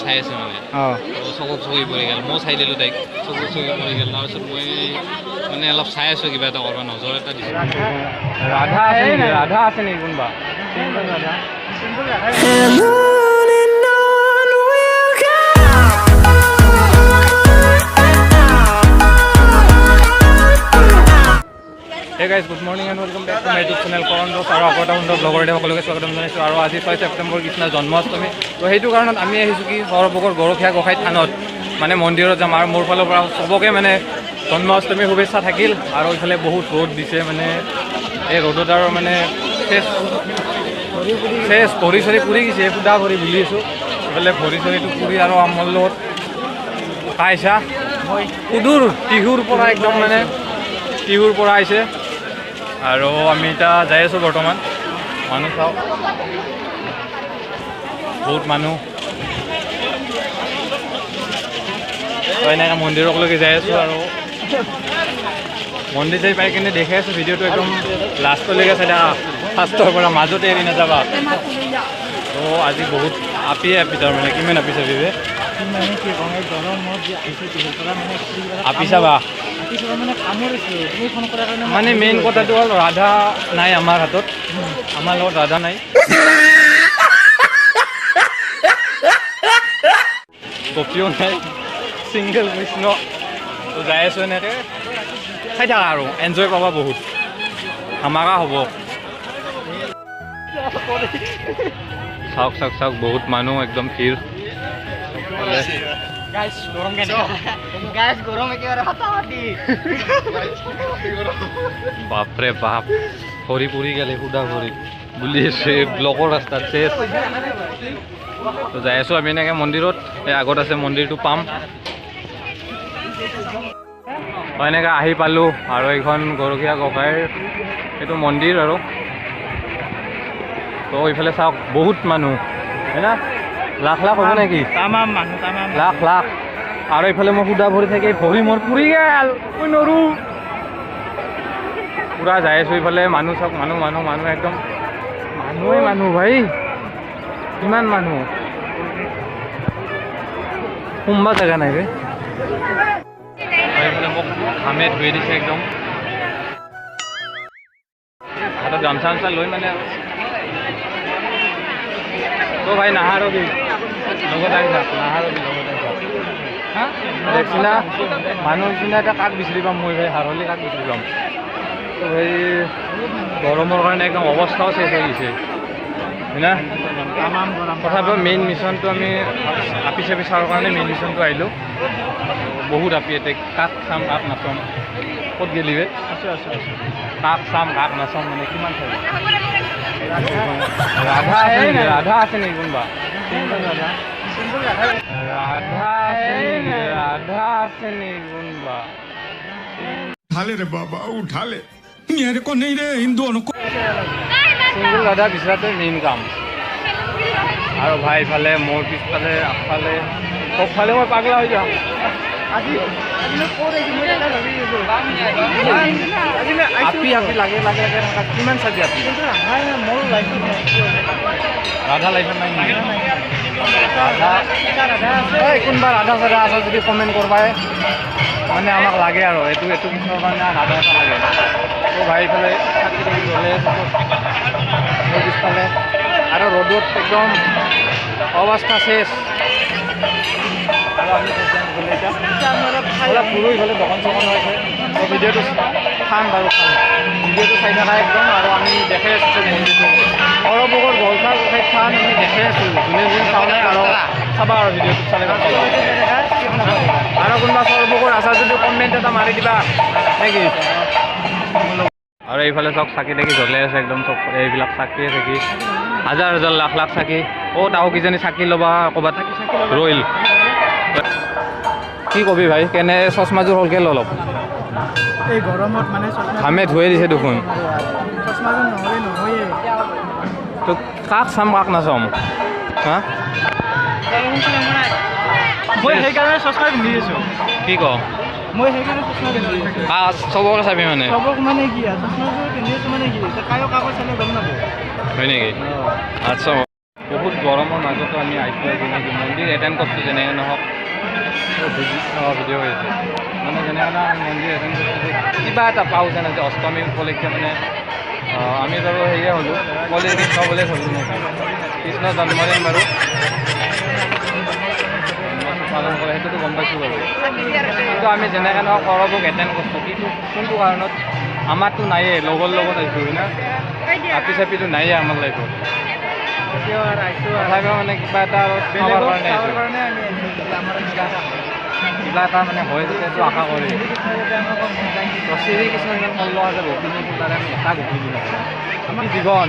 চাই আছে মানে চকুত চকু পৰি গ'ল মই চাই দিলোঁ তাইক চকুত চকু পৰি গ'ল তাৰপিছত মই মানে অলপ চাই আছোঁ কিবা এটা কৰিব নজৰ এটা দিছোঁ ৰাধা আছে নেকি কোনোবা Hey guys, good morning and welcome back to my YouTube channel Karan Rock আৰু আকৌ এটা সুন্দৰ ব্লগৰ এটা সকলোকে স্বাগতম জনাইছোঁ আৰু আজি 6 ছেপ্টেম্বৰ কৃষ্ণৰ জন্মাষ্টমী তো সেইটো কাৰণত আমি আহিছোঁ কি সৰভোগৰ গৰখীয়া গোসাঁই থানত মানে মন্দিৰত যাম আৰু মোৰ ফালৰ পৰা চবকে মানে জন্মাষ্টমীৰ শুভেচ্ছা থাকিল আৰু ইফালে বহুত ৰ'দ দিছে মানে এই ৰ'দত আৰু মানে চেচ ভৰি চৰি পুৰি গৈছে সুদা ভৰি বুলি আছোঁ ইফালে ভৰি চৰিটো পুৰি আৰু আমাৰ লগত পাইছা সুদূৰ টিহুৰ পৰা একদম মানে টিহুৰ পৰা আহিছে আৰু আমি এতিয়া যাই আছোঁ বৰ্তমান মানুহ চাওক বহুত মানুহ এনেকৈ মন্দিৰলৈকে যাই আছোঁ আৰু মন্দিৰ যাই পাই কিনে দেখাই আছোঁ ভিডিঅ'টো একদম লাষ্টলৈকে চাই থাকা ফাৰ্ষ্টৰ পৰা মাজতে এৰি নাযাবা তো আজি বহুত আপি তাৰ মানে কিমান আপি চাবি আপি চাবা মানে মেইন কথাটো হ'ল ৰাধা নাই আমাৰ হাতত আমাৰ লগত ৰাধা নাই কপিও নাই ছিংগল কৃষ্ণ তো যাই আছোঁ এনেকৈ চাই থাকা আৰু এনজয় পাবা বহুত ধামাকা হ'ব চাওক চাওক চাওক বহুত মানুহ একদম ভিৰ বাপৰে বাপ ভৰি পুৰি গেলে সুদা ভৰি বুলি আছে ব্লকৰ ৰাস্তাত চেচ তো যাই আছোঁ আমি এনেকৈ মন্দিৰত এই আগত আছে মন্দিৰটো পাম এনেকৈ আহি পালোঁ আৰু এইখন গৰখীয়া গোসাঁইৰ এইটো মন্দিৰ আৰু তো এইফালে চাওক বহুত মানুহ হয় না লাখ লাখ হ'ব নেকি লাখ লাখ আৰু এইফালে মই সুদা ভৰি থাকি ভৰি মোৰ পুৰি গেল মই নৰোঁ পূৰা যাই আছোঁ এইফালে মানুহ চাওক মানুহ মানুহ মানুহ একদম মানুহে মানুহ ভাই কিমান মানুহ সোমবা জেগা নাই বে এইফালে মোক ঘামে ধুই দিছে একদম হাতত গামছা চামচা লৈ মানে তো ভাই নাহাৰবি লগত আহি থাক নাহাৰবি লগত আহি থাক হা দেখছিনা মানুহ নিচিনা এটা কাক বিচাৰি পাম মই ভাই হাৰলি কাক বিচাৰি পাম তো ভাই গৰমৰ কাৰণে একদম অৱস্থাও চেঞ্জ হৈ গৈছে হয় না তথাপিও মেইন মিছনটো আমি আপি চাপি চাবৰ কাৰণে মেইন মিছনটো আহিলোঁ বহুত আপি ইয়াতে কাক চাম কাক নাচাম ক'ত গেলি বে কাক চাম কাক নাচাম মানে কিমান চাব ৰাধা আছে নেকি কোনোবা राधा से नहीं गुनबा उठा ले रे बाबा उठा ले मेरे को नहीं रे इन दोनों को सिंगल राधा बिचराते मेन काम और भाई फाले मोर पिछफाले आगफाले सबफाले मैं पागला हो जाऊँ আপি আপি লাগে লাগে লাগে কিমান চাবি আপি ৰাধা লাইফত নাই ৰাধা কোনোবা ৰাধা চাধা আছে যদি কমেণ্ট কৰবাই মানে আমাক লাগে আৰু এইটো কিছুৰ কাৰণে ৰাধা এটা লাগে তো ভাই ইফালে গ'লে পিছফালে আৰু ৰ'দত একদম অৱস্থা চেচ আৰু আমি গ'লে এতিয়া ফুৰো ইফালে দোকান চোকান আছে তো ভিডিঅ'টো খাম বাৰু খাম ভিডিঅ'টো চাই থকা একদম আৰু আমি দেখাই আছোঁ মন্দিৰটো সৰভোগৰ গৰখীয়া গোসাঁই থান আমি দেখাই আছোঁ যোনে যোনে চাওঁ নাই আৰু চাবা আৰু ভিডিঅ'টো চালে আৰু কোনোবা সৰভোগৰ আছা যদি কমেণ্ট এটা মাৰি দিবা নেকি আৰু এইফালে চব চাকি তাকি জ্বলাই আছে একদম চব এইবিলাক চাকিয়ে চাকি হাজাৰ হাজাৰ লাখ লাখ চাকি ক'ত আৰু কিজানি চাকি ল'বা ক'ৰবাত ৰৈল কি কবি ভাই কেনে চশমাযোৰ হ'লকে ল অলপ এই গৰমত মানে ঘামে ধুই দিছে দেখোন চশমাযোৰ নহয়ে তো কাক চাম কাক নাচাম হা মই সেইকাৰণে চশমা পিন্ধি আছোঁ কি ক মই সেইকাৰণে চশমা পিন্ধি আছোঁ চবকে চাবি মানে চবক মানে কি চশমাযোৰ পিন্ধি আছোঁ মানে কি কায়ো কাকো চালে গম নাপাব হয় নেকি আচ্ছা বহুত গৰমৰ মাজতো আমি আহিছোঁ যেনেকৈ মন্দিৰ এটেণ্ড কৰিছোঁ যেনেকৈ নহওক ভিডিঅ' হৈ আছে মানে যেনেকৈ আমি মন্দিৰ এটেণ্ড কৰিছোঁ কিবা এটা পাওঁ যেনে যে অষ্টমী উপলক্ষে মানে আমি বাৰু সেয়ে হ'লোঁ বলি কৃষ্ণ বুলি হ'লোঁ নেকি কৃষ্ণ জন্মদিন বাৰু পালন কৰে সেইটোতো গম পাইছোঁ বাৰু কিন্তু আমি যেনেকৈ নহওক পৰৱক এটেণ্ড কৰিছোঁ কিন্তু কোনটো কাৰণত আমাৰতো নায়ে লগৰ লগত আহিছোঁ হয় না আপি চাপিটো নায়ে আমাৰ লাইফত তথাপিও মানে কিবা এটা খাবৰ কাৰণে আহিছোঁ কিবা এটা মানে হয় যেতিয়াতো আশা কৰি শ্ৰীকৃষ্ণ ইমান 16,000 ভক্তি তাৰে আমি এটা ভক্তি দিওঁ আমি জীৱন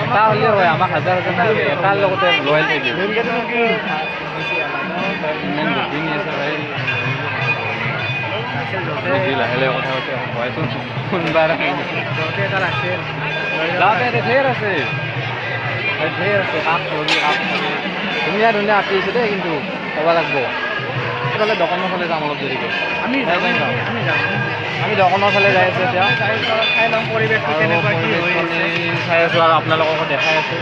এটা হ'লেও হয় আমাক হাজাৰ হাজাৰ নালাগে এটাৰ লগতে লয়েল থাকিব ইমান ভক্তি নি আছে ভাই লাহে লাহে কথা পাতি হয়তো কোনোবা যাওঁতে ঢেৰ আছে ঢেৰ আছে কাপ ধৰি কাপ ধৰি ধুনীয়া ধুনীয়া আঁকি আছে দেই কিন্তু ক'ব লাগিব সেইফালে দোকানৰ ফালে যাম অলপ দেৰিকৈ আমি দোকানৰ ফালে যাই আছোঁ এতিয়া চাই লওঁ পৰিৱেশটো কেনেকুৱা কি হৈ আছে চাই আছোঁ আৰু আপোনালোককো দেখাই আছোঁ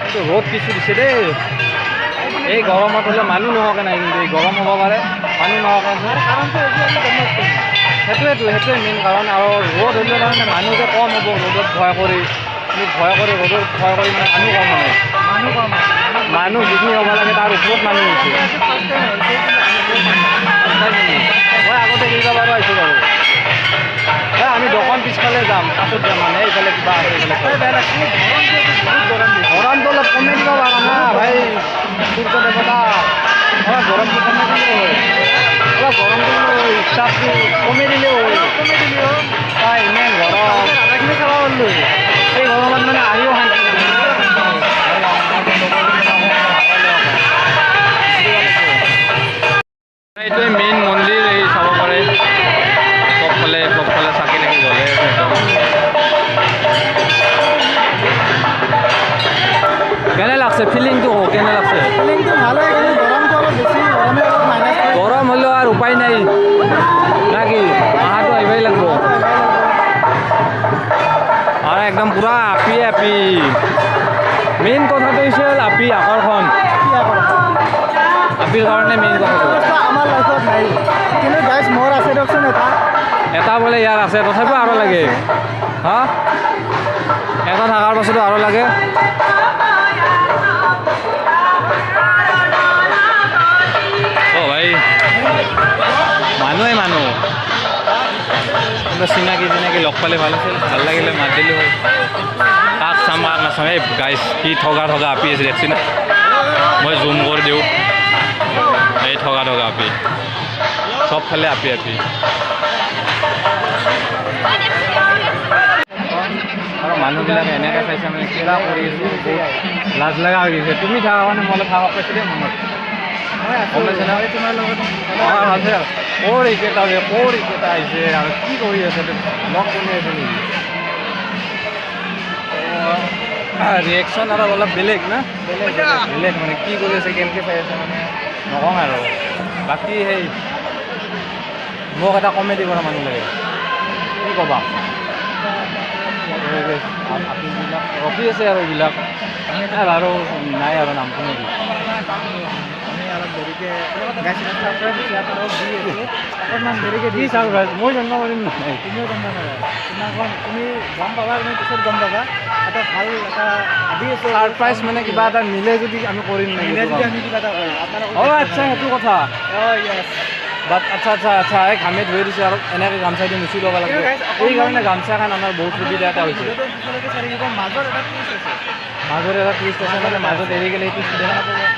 কিন্তু ৰ'দ কিছু দিছে দেই এই গৰমত হ'লে মানুহ নোহোৱাকৈ নাই কিন্তু এই গৰম হ'ব পাৰে মানুহ নোহোৱাকৈ আছে সেইটোৱে মেইন কাৰণ আৰু ৰ'দ হ'লে তাৰমানে মানুহ যে কম হ'ব ৰ'দত ভয় কৰি ৰ'দত ভয় কৰি মানে মানুহ কম মানুহ যিখিনি হ'ব লাগে তাৰ ওপৰত মানুহ হৈছে মই আগতে কেইটা বাৰু আহিছোঁ বাৰু আমি দোকান পিছফালে যাম পাছত যাম মানে এইফালে কিবা আছে এইফালে গৰমটো অলপ কমে দিব পাৰা না ভাই সূৰ্য দেৱতা অলপ গৰমটো কমে দিলেও হয় অলপ গৰমটো ষ্টাফটো কমে দিলেও হয় তাই ইমান গৰম আধাখিনি চাব পাৰিলোঁ এই গৰমত মানে আহিও শান্তি এইটোৱে মেইন মন্দিৰ এই চাব পাৰে চবফালে চাকি থাকি জ্বলে কেনে লাগছে ফিলিংটো কেনে লাগছে ফিলিংটো ভালে কিন্তু গৰমটো অলপ বেছি গৰম হ'লেও আৰু উপায় নাই নাকি আহাটো আহিবই লাগিব আৰু একদম পূৰা আপি মেইন কথাটো হৈছে আপি আকৰ্ষণ আপিৰ কাৰণে মেইন কথাটো আমাৰ লাইফত নাই কিন্তু গাইজ মোৰ আছে দিয়কচোন এটা বোলে ইয়াৰ আছে তথাপিও আৰু লাগে হা এটা থকাৰ পাছতো আৰু লাগে অ' ভাই মানুহ চিনাকি লগ পালে ভাল আছিল ভাল লাগিলে মাত দিলোঁ হয় কাক চাম কাক নাচাম এই গাইজ কি ঠগা আপি আছে দেখছি না মই জুম কৰি দিওঁ এই ঠগা আপি চবফালে আপি আৰু মানুহবিলাকে এনেকৈ চাইছে মানে কিবা কৰি আছোঁ লাজ লগা হৈ গৈছে তুমি থাকা মানে মই অলপ থাকক পাইছোঁ দেই মনত গম পাইছে না তোমাৰ লগত ভালছে ক'ৰ এইকেইটা আহিছে আৰু কি কৰি আছে লগ কৰি আছে নেকি ৰিয়েকশ্যন আৰু অলপ বেলেগ না বেলেগ মানে কি কৰি আছে কেনেকৈ চাই আছে মানে নকওঁ আৰু বাকী সেই মোক এটা কমেডি কৰা মানুহ লাগে কি ক'বা আপীবিলাক ৰখি আছে আৰু এইবিলাক আৰু নাই আৰু নামটো নেকি আমি অলপ দেৰিকৈ অকণমান দেৰিকৈ কি চাৰপ্ৰাইজ মই জানিব পাৰিম নাই তুমিও গম নাপাবা তুমি গম পাবা তুমি পিছত গম পাবা এটা ভাল এটা ভাবি আছোঁ ছাৰপ্ৰাইজ মানে কিবা এটা মিলে যদি আমি কৰিম নেকি আমি কিবা এটা অঁ আচ্ছা সেইটো কথা বাট আচ্ছা এই ঘামে ধুই দিছে আৰু এনেকৈ গামচা দি মুচি ল'ব লাগিব সেইকাৰণে গামচাখন আমাৰ বহুত সুবিধা এটা হৈছে মাজত এটা টুইষ্ট আছে মানে মাজত এৰি গ'লে সেইটো দেখা নাপাব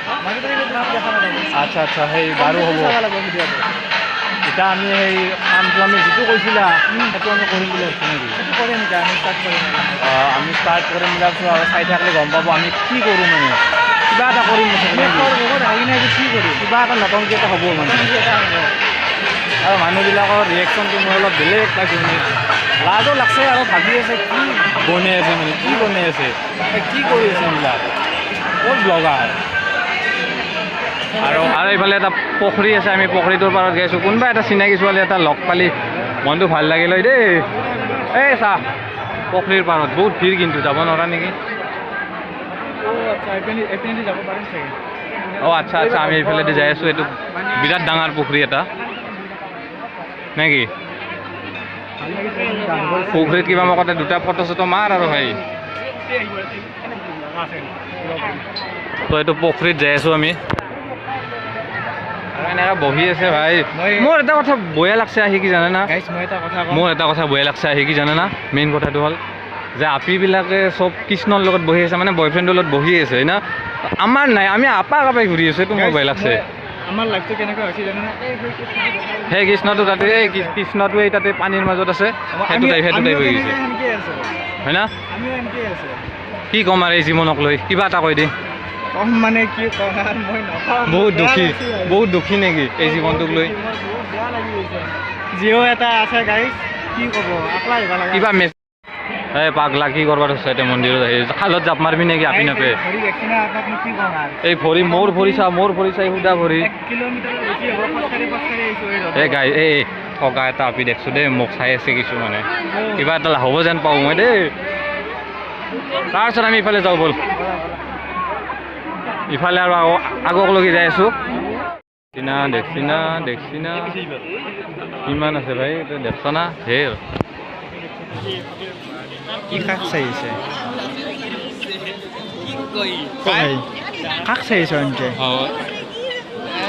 আচ্ছা সেই বাৰু হ'ব এতিয়া আমি সেই কামটো আমি যিটো কৈছিলা সেইটো আমি কৰিম বুলি ভাবিছোঁ নেকি আমি ষ্টাৰ্ট কৰিম বুলি ভাবিছোঁ আৰু চাই থাকিলে গম পাব আমি কি কৰোঁ মানে কিবা এটা কৰিম কি কৰিম কিবা এটা নতুনকৈ এটা হ'ব মানে আৰু মানুহবিলাকৰ ৰিয়েকশ্যনটো মই অলপ বেলেগ পাইছোঁ মানে লাজো লাগছে আৰু ভাবি আছে কি বনাই আছে মানে কি বনাই আছে কি কৰি আছে এইবিলাক ক'ত ব্লগাৰ আৰু এইফালে এটা পুখুৰী আছে আমি পুখুৰীটোৰ পাৰত গৈ আছোঁ কোনোবা এটা চিনাকি ছোৱালী এটা লগ পালি মনটো ভাল লাগিল দেই এই চাহ পুখুৰীৰ পাৰত বহুত ভিৰ কিন্তু যাব নোৱাৰা নেকি আচ্ছা এইপিনেদি যাব পাৰিম চাগে অঁ আচ্ছা আচ্ছা আমি এইফালেদি যাই আছোঁ এইটো বিৰাট ডাঙৰ পুখুৰী এটা নে কি ভাল লাগিছে গান গৈ পুখুৰীত কিবা মই কওঁতে দুটা ফটো চটো মাৰ আৰু ভাই তো এইটো পুখুৰীত যাই আছোঁ আমি আৰু এনেকৈ বহি আছে ভাই মোৰ এটা কথা বেয়া লাগছে আহি কি জানে না গাইছ মই এটা কথা কওঁ মোৰ এটা কথা বেয়া লাগছে আহি কি জানে না মেইন কথাটো হ'ল যে আপিবিলাকে চব কৃষ্ণৰ লগত বহি আছে মানে বয়ফ্ৰেণ্ডৰ লগত বহি আছে হয় না আমাৰ নাই আমি আপা কাপাই ঘূৰি আছোঁ এইটো মোৰ বেয়া লাগছে আমাৰ লাইফটো কেনেকুৱা হৈছে জানেনে সেই কৃষ্ণটো তাতে এই কৃষ্ণটো এই তাতে পানীৰ মাজত আছে সেইটো টাইপ হৈ গৈছে হয় না আমিও এনেকৈ আছে কি ক'ম আৰু এই জীৱনক লৈ কিবা এটা কৈ দি কম মানে কি কম আৰু মই নকওঁ বহুত দুখী নেকি এই জীৱনটোক লৈ বেয়া লাগি গৈছে জিঅ' এটা আছে গাইছ কি ক'ব আকলা আহিব লাগে কিবা এই পাগলা কি কৰবাৰ হৈছে এতিয়া মন্দিৰত আহি খালত জাপ মাৰিবি নেকি আপি নাপে ভৰি দেখছি না আপোনাক কি ক'ম আৰু এই ভৰি মোৰ ভৰি চাই সুধা ভৰি 1 কিলোমিটাৰ বেছি হ'ব খোজকাঢ়ি আহিছোঁ এই গাই এই ঠগা এটা আপি দেখছোঁ দেই মোক চাই আছে কিছু মানে কিবা এটা হ'ব যেন পাওঁ মই দেই তাৰপিছত আমি ইফালে যাওঁ ব'ল ইফালে আৰু আগকলৈকে যাই আছোঁ দেখছি না কিমান আছে ভাই দেখছ না ঢেৰ কি কাক চাইছে কাক চাইছ এনেকৈ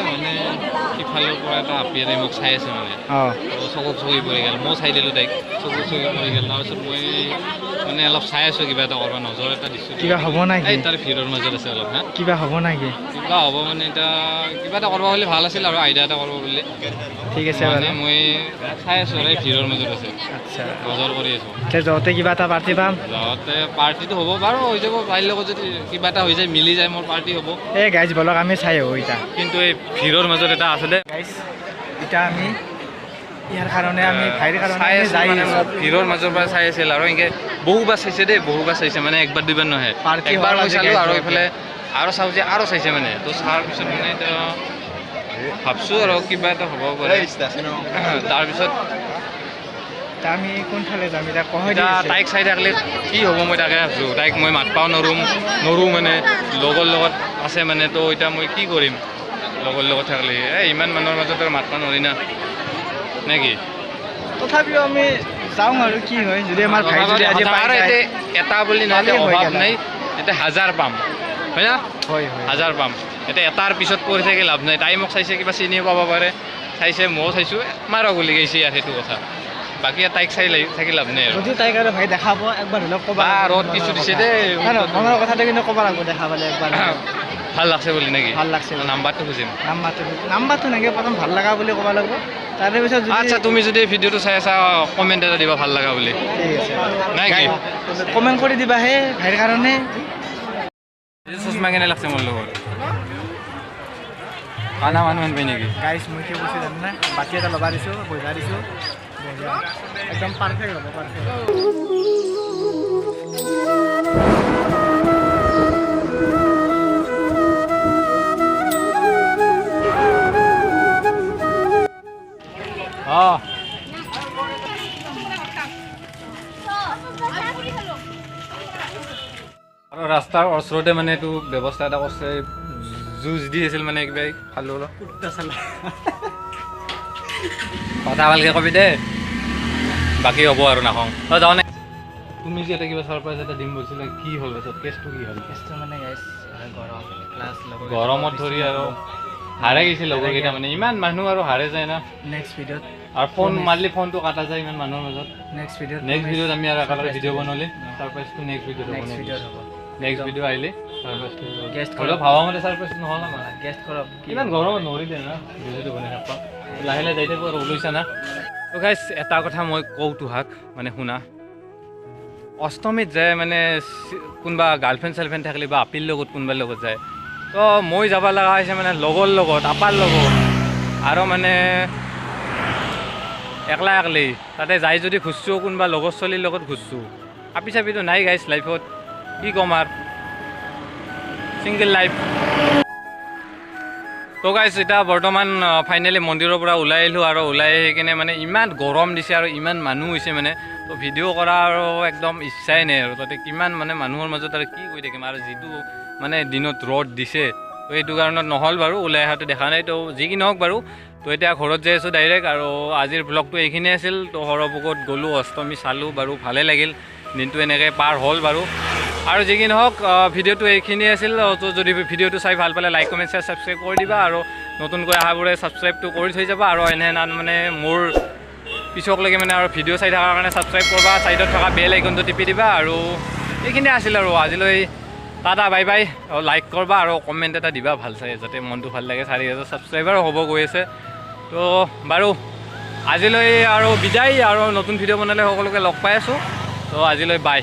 মানে সিফালৰ পৰা এটা আপিয়াৰে মোক চাই আছে মানে চকুত চকুৰি পৰি গ'ল মই চাই দিলোঁ তাইক চকুত চকুৰি পৰি গ'ল তাৰপিছত মই মানে অলপ চাই আছোঁ কিবা এটা কৰিব নজৰ এটা দিছোঁ কিবা হ'ব নেকি এই তাৰ ভিৰৰ মাজত আছে অলপ হা কিবা হ'ব নেকি কিবা হ'ব মানে এতিয়া কিবা এটা কৰিব হ'লে ভাল আছিল আৰু আইডিয়া এটা কৰিব বুলি ঠিক আছে মানে মই চাই আছোঁ আৰু এই ভিৰৰ মাজত আছে আচ্ছা নজৰ কৰি আছোঁ এতিয়া যাওঁতে কিবা এটা পাৰ্টি পাম যাওঁতে পাৰ্টিটো হ'ব বাৰু হৈ যাব তাইৰ লগত যদি কিবা এটা হৈ যায় মিলি যায় মোৰ পাৰ্টি হ'ব এই গাইজ বলক আমি চাই আহোঁ এতিয়া কিন্তু এই ভিৰৰ মাজত এটা আছে দে গাইজ এতিয়া আমি ইয়াৰ কাৰণে আমি ভাইৰ কাৰণে চাই যাই আছোঁ ভিৰৰ মাজৰ পৰা চাই আছিল আৰু এনেকৈ বহুবাৰ চাইছে দেই বহুবাৰ চাইছে মানে একবাৰ দুইবাৰ নহয় পাৰ্টি একবাৰ হ'ল মই আজি চালোঁ আৰু গাইজ এইফালে আৰু চাওঁ যে আৰু চাইছে মানে তো চোৱাৰ পিছত মানে এতিয়া ভাবছোঁ আৰু কিবা এটা হ'ব পাৰে তাৰপিছত এতিয়া আমি কোনফালে যাম এতিয়া এতিয়া তাইক চাই থাকিলে কি হ'ব মই তাকে ভাবছোঁ তাইক মই মাত পাওঁ নৰোঁ মানে লগৰ লগত আছে মানে তো এতিয়া মই কি কৰিম লগৰ লগত থাকিলে এই ইমান মানুহৰ মাজত আৰু মাত পাব নোৱাৰি না নে কি তথাপিও আমি যাওঁ আৰু কি হয় যদি আমাৰ ভাই যদি আজি পাই আৰু যায় এটা বুলি নহয় যে হৈ অভাৱ গ'ল। নাই এতিয়া 1000 পাম হয় না হয় 1000 পাম এতিয়া এটাৰ পিছত পৰি থাকি লাভ নাই তাই মোক চাইছে কিবা চিনিও পাব পাৰে চাইছে ময়ো চাইছোঁ মাৰক বুলি গৈছে ইয়াত সেইটো কথা বাকী তাইক চাই থাকি লাভ নাই আৰু যদি তাইক আৰু ভাই দেখাব একবাৰ হ'লেও ক'বা বা ৰ'দ কিছু দিছে দেই মনৰ কথাটো কিন্তু ক'ব লাগিব দেখা পালে একবাৰ ভাল লাগছে বুলি নেকি ভাল লাগছে নাম্বাৰটো খুজিম নাম্বাৰটো নেকি প্ৰথম ভাল লগা বুলি ক'ব লাগিব তাৰে পিছত আচ্ছা তুমি যদি ভিডিঅ'টো চাই আছা কমেণ্ট এটা দিবা ভাল লগা বুলি ঠিক আছে নাই কি কমেণ্ট কৰি দিবা হে ভাইৰ কাৰণে চশমা কেনে লাগছে মোৰ লগত কানা মানুহ হেন পাই নেকি গাইছ মই কি কৈছোঁ জানা বাতি এটা ল'বা দিছোঁ বজা দিছোঁ একদম পাৰফেক্ট হ'ব পাৰফেক্ট অঁ আৰু ৰাস্তাৰ ওচৰতে মানে এইটো ব্যৱস্থা এটা কৰিছে জুচ দি আছিল মানে কিবা খালোঁ অলপ কথা ভালকৈ কবি দে বাকী হ'ব আৰু নাখাওঁ অঁ যাওঁ নে তুমি যে এটা কিবা ছাৰপ্ৰাইজ এটা দিম বুলিছিলে কি হ'ল পাছত কেছটো কি হ'ল কেছটো মানে গাইছ গৰম প্লাছ গৰমত ধৰি আৰু হাৰে গৈছে লগৰকেইটা মানে ইমান মানুহ আৰু হাৰে যায় না নেক্সট ভিডিঅ'ত আৰু ফোন মাৰিলে ফোনটো কাটা যায় ইমান মানুহৰ মাজত নেক্সট ভিডিঅ'ত আমি আৰু একেলগে ভিডিঅ' বনালে ছাৰপ্ৰাইজটো নেক্সট ভিডিঅ'ত হ'ব নেক্সট ভিডিঅ' আহিলে ছাৰপ্ৰাইজটো গেষ্ট হ'লেও ভাবা মতে ছাৰপ্ৰাইজ নহ'ল আমাৰ গেষ্ট কৰক ইমান গৰমত নৰিলে না ভিডিঅ'টো বনাই নাপাওঁ লাহে লাহে যাই থাকোঁ আৰু ওলাইছা না তো গাইছ এটা কথা মই কওঁ তোহাক মানে শুনা অষ্টমীত যায় মানে কোনোবা গাৰ্লফ্ৰেণ্ড চাৰ্লফ্ৰেণ্ড থাকিলে বা আপিৰ লগত কোনোবাৰ লগত যায় তো মই যাব লগা হৈছে মানে লগৰ লগত আপাৰ লগত আৰু মানে একলা একলি তাতে যাই যদি খুজছোঁ কোনোবা লগৰ ছোৱালীৰ লগত খুজছোঁ আপি চাপিটো নাই গাইছ লাইফত কি ক'ম আৰু ছিংগল লাইফ তো গাইছ এতিয়া বৰ্তমান ফাইনেলি মন্দিৰৰ পৰা ওলাই আহিলোঁ আৰু ওলাই আহি কিনে মানে ইমান গৰম দিছে আৰু ইমান মানুহ হৈছে মানে তো ভিডিঅ' কৰা আৰু একদম ইচ্ছাই নাই আৰু তাতে কিমান মানে মানুহৰ মাজত আৰু কি কৰি থাকিম আৰু যিটো মানে দিনত ৰ'দ দিছে তো এইটো কাৰণত নহ'ল বাৰু ওলাই অহাটো দেখা নাই তো যি কি নহওক বাৰু তো এতিয়া ঘৰত যাই আছোঁ ডাইৰেক্ট আৰু আজিৰ ব্লগটো এইখিনিয়ে আছিল তো সৰভোগত গ'লোঁ অষ্টমী চালোঁ বাৰু ভালেই লাগিল দিনটো এনেকৈ পাৰ হ'ল বাৰু আৰু যি কি নহওক ভিডিঅ'টো এইখিনিয়ে আছিল তো যদি ভিডিঅ'টো চাই ভাল পালে লাইক কমেণ্ট শ্বেয়াৰ ছাবস্ক্ৰাইব কৰি দিবা আৰু নতুনকৈ অহাবোৰে ছাবস্ক্ৰাইবটো কৰি থৈ যাবা আৰু এনে মানে মোৰ পিছকলৈকে মানে আৰু ভিডিঅ' চাই থকাৰ কাৰণে ছাবস্ক্ৰাইব কৰিবা ছাইডত থকা বেল আইকনটো টিপি দিবা আৰু এইখিনিয়ে আছিল আৰু আজিলৈ টাটা বাই বাই আৰু লাইক কৰিবা আৰু কমেণ্ট এটা দিবা ভাল চাই যাতে মনটো ভাল লাগে 4000 ছাবস্ক্ৰাইবাৰ হ'ব গৈ আছে তো বাৰু আজিলৈ আৰু বিদায় আৰু নতুন ভিডিঅ' বনালে সকলোকে লগ পাই আছোঁ তো আজিলৈ বাই